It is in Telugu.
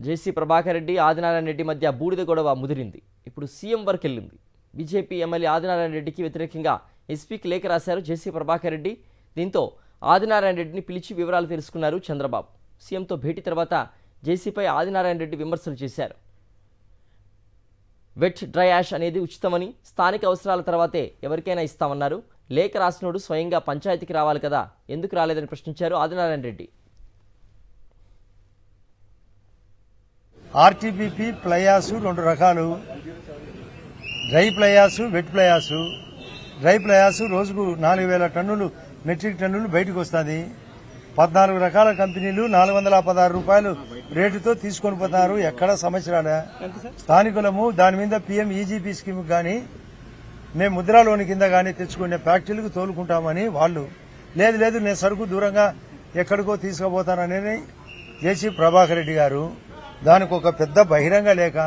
జేసీ ప్రభాకర్ రెడ్డి ఆదినారాయణ రెడ్డి మధ్య బూడిద గొడవ ముదిరింది. ఇప్పుడు సీఎం వరకు వెళ్ళింది. బీజేపీ ఎమ్మెల్యే ఆదినారాయణ రెడ్డికి వ్యతిరేకంగా ఎస్పీకి లేఖ రాశారు జేసీ ప్రభాకర్ రెడ్డి. దీంతో ఆదినారాయణ రెడ్డిని పిలిచి వివరాలు తెలుసుకున్నారు చంద్రబాబు. సీఎంతో భేటీ తర్వాత జేసీపై ఆదినారాయణ రెడ్డి విమర్శలు చేశారు. వెట్ డ్రై యాష్ అనేది ఉచితమని, స్థానిక అవసరాల తర్వాతే ఎవరికైనా ఇస్తామన్నారు. లేఖ రాసినోడు స్వయంగా పంచాయతీకి రావాలి కదా, ఎందుకు రాలేదని ప్రశ్నించారు ఆదినారాయణ రెడ్డి. ఆర్టీపీపీ ప్లయాసు రెండు రకాలు, డ్రై ప్లయాసు, వెట్ ప్లయాసు. డ్రై ప్లయాసు రోజుకు 4000 టన్నులు మెట్రిక్ టన్నులు బయటకు వస్తుంది. 14 రకాల కంపెనీలు 416 రూపాయలు రేటుతో తీసుకొని పోతున్నారు. ఎక్కడ సమస్య రాలే. స్థానికులము దాని మీద పీఎం ఈజీపీ స్కీమ్ కానీ మేము ముద్రా లోన్ కింద కానీ తెచ్చుకునే ఫ్యాక్టరీలకు తోలుకుంటామని వాళ్ళు, లేదు నేను సరుకు దూరంగా ఎక్కడికో తీసుకుపోతానని జేసీ ప్రభాకర్ రెడ్డి గారు దానికి ఒక పెద్ద బహిరంగ లేఖ